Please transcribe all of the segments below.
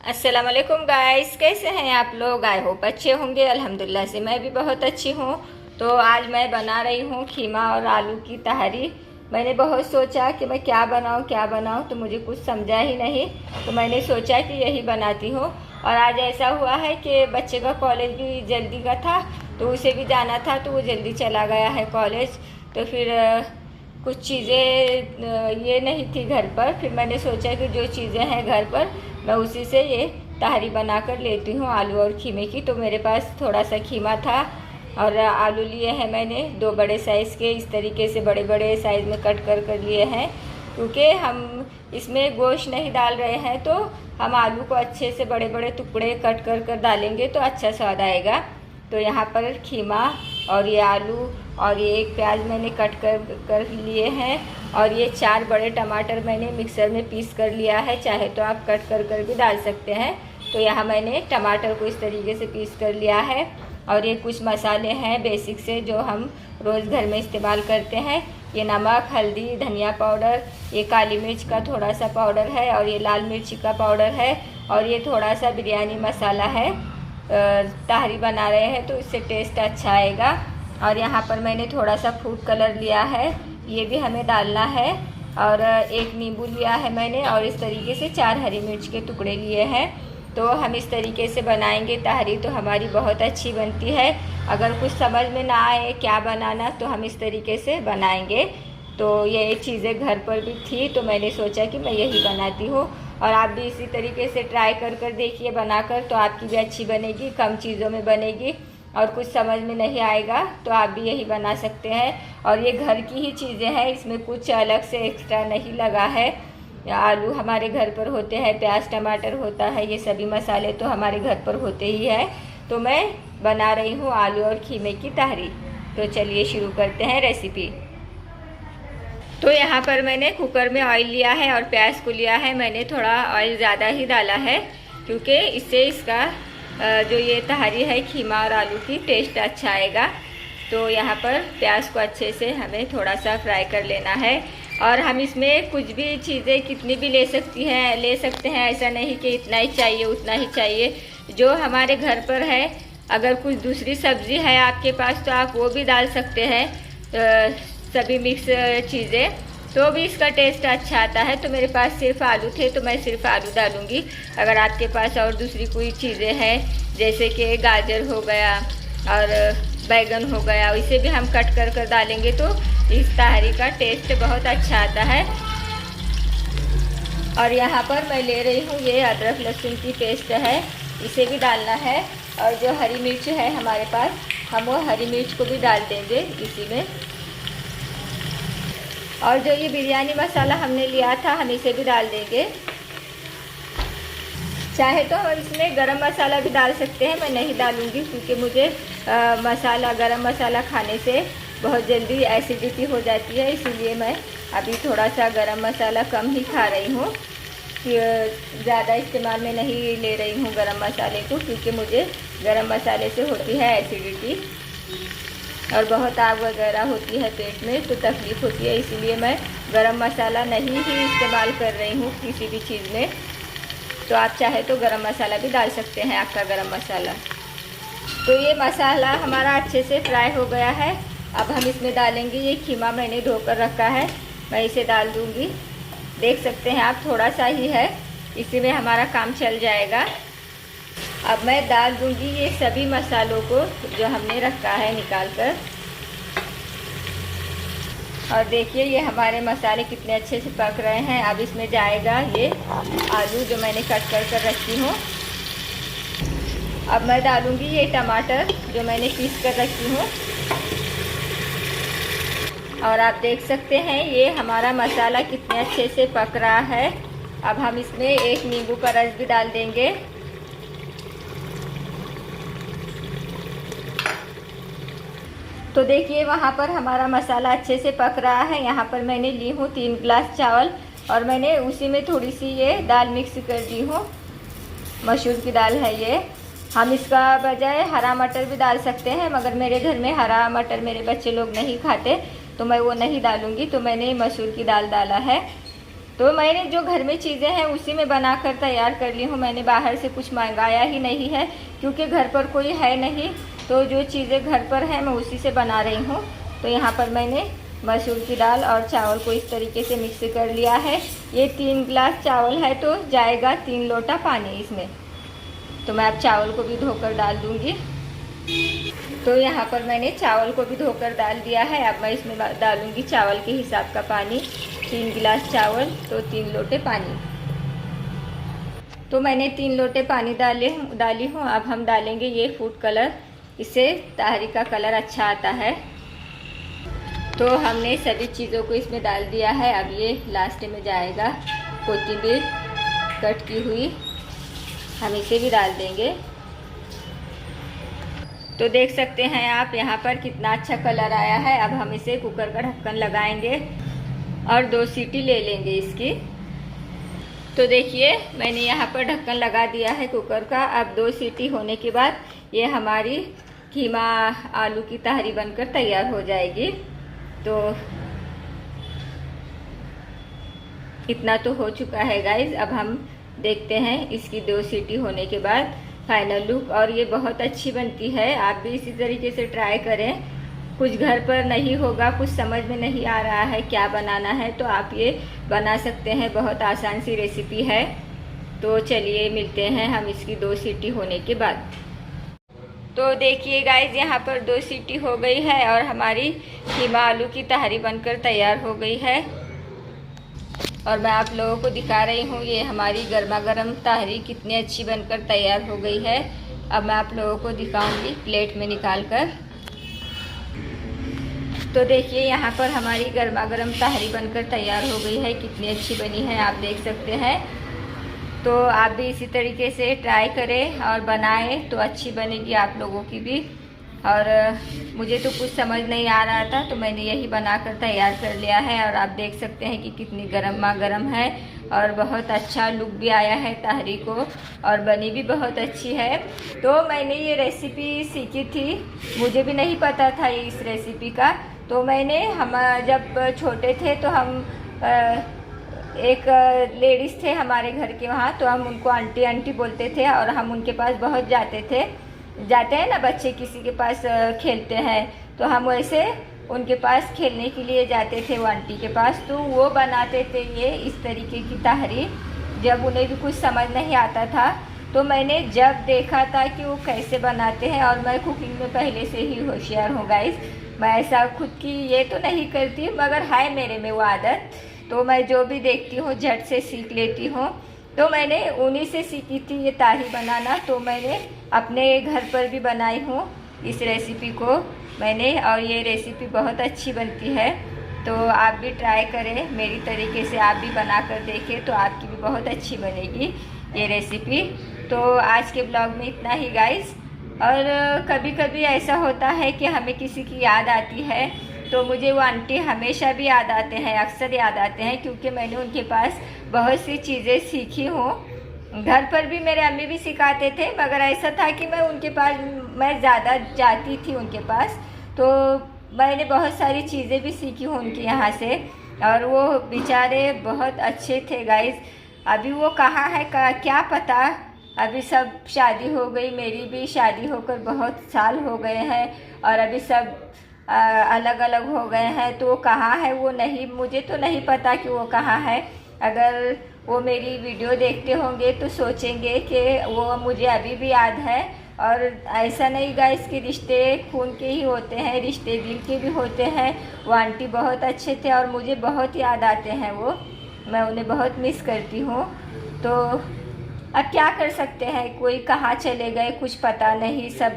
अस्सलाम वालेकुम गाइस, कैसे हैं आप लोग। आई होप अच्छे होंगे। अल्हम्दुलिल्लाह से मैं भी बहुत अच्छी हूँ। तो आज मैं बना रही हूँ खीमा और आलू की तहरी। मैंने बहुत सोचा कि मैं क्या बनाऊँ तो मुझे कुछ समझा ही नहीं, तो मैंने सोचा कि यही बनाती हूँ। और आज ऐसा हुआ है कि बच्चे का कॉलेज भी जल्दी का था, तो उसे भी जाना था, तो वो जल्दी चला गया है कॉलेज। तो फिर कुछ चीज़ें ये नहीं थी घर पर। फिर मैंने सोचा कि जो चीज़ें हैं घर पर मैं उसी से ये तहरी बना कर लेती हूँ आलू और खीमे की। तो मेरे पास थोड़ा सा खीमा था और आलू लिए हैं मैंने 2 बड़े साइज़ के। इस तरीके से बड़े बड़े साइज़ में कट कर लिए हैं, क्योंकि हम इसमें गोश्त नहीं डाल रहे हैं, तो हम आलू को अच्छे से बड़े बड़े टुकड़े कट कर डालेंगे तो अच्छा स्वाद आएगा। तो यहाँ पर खीमा और ये आलू और ये 1 प्याज मैंने कट कर लिए हैं, और ये 4 बड़े टमाटर मैंने मिक्सर में पीस कर लिया है। चाहे तो आप कट कर भी डाल सकते हैं। तो यहाँ मैंने टमाटर को इस तरीके से पीस कर लिया है। और ये कुछ मसाले हैं बेसिक से जो हम रोज़ घर में इस्तेमाल करते हैं। ये नमक, हल्दी, धनिया पाउडर, ये काली मिर्च का थोड़ा सा पाउडर है, और ये लाल मिर्ची का पाउडर है, और ये थोड़ा सा बिरयानी मसाला है। तहरी बना रहे हैं तो इससे टेस्ट अच्छा आएगा। और यहाँ पर मैंने थोड़ा सा फूड कलर लिया है, ये भी हमें डालना है। और 1 नींबू लिया है मैंने, और इस तरीके से 4 हरी मिर्च के टुकड़े लिए हैं। तो हम इस तरीके से बनाएंगे तहरी, तो हमारी बहुत अच्छी बनती है। अगर कुछ समझ में ना आए क्या बनाना, तो हम इस तरीके से बनाएंगे। तो ये चीज़ें घर पर भी थी, तो मैंने सोचा कि मैं यही बनाती हूँ। और आप भी इसी तरीके से ट्राई कर देखिए बनाकर, तो आपकी भी अच्छी बनेगी, कम चीज़ों में बनेगी। और कुछ समझ में नहीं आएगा तो आप भी यही बना सकते हैं। और ये घर की ही चीज़ें हैं, इसमें कुछ अलग से एक्स्ट्रा नहीं लगा है। आलू हमारे घर पर होते हैं, प्याज टमाटर होता है, ये सभी मसाले तो हमारे घर पर होते ही है। तो मैं बना रही हूँ आलू और खीमे की तहरी। तो चलिए शुरू करते हैं रेसिपी। तो यहाँ पर मैंने कुकर में ऑयल लिया है और प्याज को लिया है। मैंने थोड़ा ऑयल ज़्यादा ही डाला है, क्योंकि इससे इसका जो ये तहरी है खीमा और आलू की टेस्ट अच्छा आएगा। तो यहाँ पर प्याज को अच्छे से हमें थोड़ा सा फ्राई कर लेना है। और हम इसमें कुछ भी चीज़ें कितनी भी ले सकते हैं। ऐसा नहीं कि इतना ही चाहिए उतना ही चाहिए, जो हमारे घर पर है। अगर कुछ दूसरी सब्ज़ी है आपके पास तो आप वो भी डाल सकते हैं, सभी मिक्स चीज़ें, तो भी इसका टेस्ट अच्छा आता है। तो मेरे पास सिर्फ आलू थे, तो मैं सिर्फ आलू डालूँगी। अगर आपके पास और दूसरी कोई चीज़ें हैं, जैसे कि गाजर हो गया और बैगन हो गया, इसे भी हम कट कर डालेंगे तो इस तहरी का टेस्ट बहुत अच्छा आता है। और यहाँ पर मैं ले रही हूँ ये अदरक लहसुन की पेस्ट है, इसे भी डालना है। और जो हरी मिर्च है हमारे पास, हम वो हरी मिर्च को भी डाल देंगे इसी में। और जो ये बिरयानी मसाला हमने लिया था, हम इसे भी डाल देंगे। चाहे तो हम इसमें गरम मसाला भी डाल सकते हैं, मैं नहीं डालूँगी, क्योंकि मुझे गरम मसाला खाने से बहुत जल्दी एसिडिटी हो जाती है। इसीलिए मैं अभी थोड़ा सा गरम मसाला कम ही खा रही हूँ, ज़्यादा इस्तेमाल में नहीं ले रही हूँ गरम मसाले को, क्योंकि मुझे गरम मसाले से होती है एसिडिटी और बहुत आग वगैरह होती है पेट में, तो तकलीफ़ होती है। इसीलिए मैं गरम मसाला नहीं ही इस्तेमाल कर रही हूँ किसी भी चीज़ में। तो आप चाहे तो गरम मसाला भी डाल सकते हैं, आपका गरम मसाला। तो ये मसाला हमारा अच्छे से फ्राई हो गया है। अब हम इसमें डालेंगे ये खीमा, मैंने धोकर रखा है, मैं इसे डाल दूँगी। देख सकते हैं आप, थोड़ा सा ही है, इसी में हमारा काम चल जाएगा। अब मैं डाल दूँगी ये सभी मसालों को जो हमने रखा है निकाल कर। और देखिए ये हमारे मसाले कितने अच्छे से पक रहे हैं। अब इसमें जाएगा ये आलू जो मैंने कट कर रखी हूँ। अब मैं डालूँगी ये टमाटर जो मैंने पीस कर रखी हूँ। और आप देख सकते हैं ये हमारा मसाला कितने अच्छे से पक रहा है। अब हम इसमें 1 नींबू का रस भी डाल देंगे। तो देखिए वहाँ पर हमारा मसाला अच्छे से पक रहा है। यहाँ पर मैंने ली हूँ 3 गिलास चावल, और मैंने उसी में थोड़ी सी ये दाल मिक्स कर दी हूँ, मसूर की दाल है ये। हम इसका बजाय हरा मटर भी डाल सकते हैं, मगर मेरे घर में हरा मटर मेरे बच्चे लोग नहीं खाते, तो मैं वो नहीं डालूँगी। तो मैंने मसूर की दाल डाला है। तो मैंने जो घर में चीज़ें हैं उसी में बनाकर तैयार कर ली हूँ। मैंने बाहर से कुछ मंगाया ही नहीं है क्योंकि घर पर कोई है नहीं, तो जो चीज़ें घर पर हैं मैं उसी से बना रही हूँ। तो यहाँ पर मैंने मसूर की दाल और चावल को इस तरीके से मिक्स कर लिया है। ये 3 गिलास चावल है तो जाएगा 3 लोटा पानी इसमें। तो मैं अब चावल को भी धोकर डाल दूँगी। तो यहाँ पर मैंने चावल को भी धोकर डाल दिया है। अब मैं इसमें डालूँगी चावल के हिसाब का पानी। 3 गिलास चावल तो 3 लोटे पानी। तो मैंने 3 लोटे पानी डाली हूँ। अब हम डालेंगे ये फूड कलर, इससे तहरी का कलर अच्छा आता है। तो हमने सभी चीज़ों को इसमें डाल दिया है। अब ये लास्ट में जाएगा कोथिंबीर कट की हुई, हम इसे भी डाल देंगे। तो देख सकते हैं आप यहाँ पर कितना अच्छा कलर आया है। अब हम इसे कुकर का ढक्कन लगाएंगे और 2 सीटी ले लेंगे इसकी। तो देखिए मैंने यहाँ पर ढक्कन लगा दिया है कुकर का। अब 2 सीटी होने के बाद ये हमारी कीमा आलू की तहरी बनकर तैयार हो जाएगी। तो इतना तो हो चुका है गाइज। अब हम देखते हैं इसकी 2 सीटी होने के बाद फाइनल लुक। और ये बहुत अच्छी बनती है, आप भी इसी तरीके से ट्राई करें। कुछ घर पर नहीं होगा, कुछ समझ में नहीं आ रहा है क्या बनाना है, तो आप ये बना सकते हैं। बहुत आसान सी रेसिपी है। तो चलिए मिलते हैं हम इसकी 2 सीटी होने के बाद। तो देखिए गाइज यहाँ पर 2 सीटी हो गई है और हमारी कीमा आलू की तहरी बनकर तैयार हो गई है। और मैं आप लोगों को दिखा रही हूँ ये हमारी गर्मा गर्म तहरी कितनी अच्छी बनकर तैयार हो गई है। अब मैं आप लोगों को दिखाऊंगी प्लेट में निकाल कर। तो देखिए यहाँ पर हमारी गर्मा गर्म तहरी बनकर तैयार हो गई है, कितनी अच्छी बनी है आप देख सकते हैं। तो आप भी इसी तरीके से ट्राई करें और बनाएं तो अच्छी बनेगी आप लोगों की भी। और मुझे तो कुछ समझ नहीं आ रहा था तो मैंने यही बनाकर तैयार कर लिया है। और आप देख सकते हैं कि कितनी गर्मा-गर्म है और बहुत अच्छा लुक भी आया है तहरी को और बनी भी बहुत अच्छी है। तो मैंने ये रेसिपी सीखी थी, मुझे भी नहीं पता था इस रेसिपी का। तो मैंने हम जब छोटे थे तो हम एक लेडीज़ थे हमारे घर के वहाँ, तो हम उनको आंटी आंटी बोलते थे और हम उनके पास बहुत जाते हैं ना बच्चे किसी के पास खेलते हैं, तो हम वैसे उनके पास खेलने के लिए जाते थे वो आंटी के पास। तो वो बनाते थे ये इस तरीके की तहरी, जब उन्हें भी कुछ समझ नहीं आता था तो मैंने जब देखा था कि वो कैसे बनाते हैं। और मैं कुकिंग में पहले से ही होशियार हूँ गाइस, मैं ऐसा खुद की ये तो नहीं करती मगर है मेरे में वो आदत। तो मैं जो भी देखती हूँ झट से सीख लेती हूँ। तो मैंने उन्हीं से सीखी थी ये तहरी बनाना। तो मैंने अपने घर पर भी बनाई हूँ इस रेसिपी को मैंने, और ये रेसिपी बहुत अच्छी बनती है। तो आप भी ट्राई करें मेरी तरीके से, आप भी बना कर देखें तो आपकी भी बहुत अच्छी बनेगी ये रेसिपी। तो आज के ब्लॉग में इतना ही गाइस। और कभी कभी ऐसा होता है कि हमें किसी की याद आती है तो मुझे वो आंटी हमेशा भी याद आते हैं, अक्सर याद आते हैं, क्योंकि मैंने उनके पास बहुत सी चीज़ें सीखी हूँ। घर पर भी मेरे अम्मी भी सिखाते थे मगर ऐसा था कि मैं उनके पास मैं ज़्यादा जाती थी उनके पास, तो मैंने बहुत सारी चीज़ें भी सीखी हूँ उनके यहाँ से। और वो बेचारे बहुत अच्छे थे गाइस। अभी वो कहाँ है क्या पता, अभी सब शादी हो गई, मेरी भी शादी होकर बहुत साल हो गए हैं और अभी सब अलग अलग हो गए हैं। तो वो कहाँ है वो नहीं, मुझे तो नहीं पता कि वो कहाँ है। अगर वो मेरी वीडियो देखते होंगे तो सोचेंगे कि वो मुझे अभी भी याद है। और ऐसा नहीं गाइस कि रिश्ते खून के ही होते हैं, रिश्ते दिल के भी होते हैं। वो आंटी बहुत अच्छे थे और मुझे बहुत याद आते हैं वो, मैं उन्हें बहुत मिस करती हूँ। तो अब क्या कर सकते हैं, कोई कहाँ चले गए कुछ पता नहीं, सब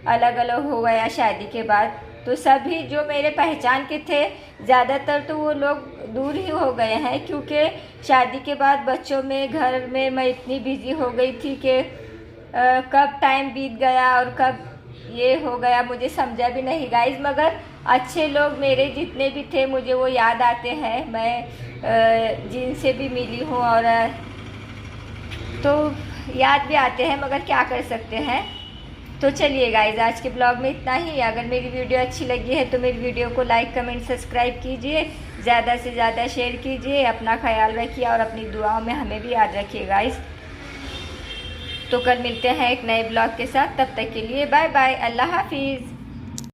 अलग अलग हो गया शादी के बाद। तो सभी जो मेरे पहचान के थे ज़्यादातर तो वो लोग दूर ही हो गए हैं, क्योंकि शादी के बाद बच्चों में घर में मैं इतनी बिजी हो गई थी कि कब टाइम बीत गया और कब ये हो गया मुझे समझा भी नहीं गाइस। मगर अच्छे लोग मेरे जितने भी थे मुझे वो याद आते हैं, मैं जिनसे भी मिली हूँ और तो याद भी आते हैं, मगर क्या कर सकते हैं। तो चलिए गाइज, आज के ब्लॉग में इतना ही। अगर मेरी वीडियो अच्छी लगी है तो मेरी वीडियो को लाइक कमेंट सब्सक्राइब कीजिए, ज़्यादा से ज़्यादा शेयर कीजिए। अपना ख्याल रखिए और अपनी दुआओं में हमें भी याद रखिए गाइज। तो कल मिलते हैं एक नए ब्लॉग के साथ, तब तक के लिए बाय बाय, अल्लाह हाफिज़।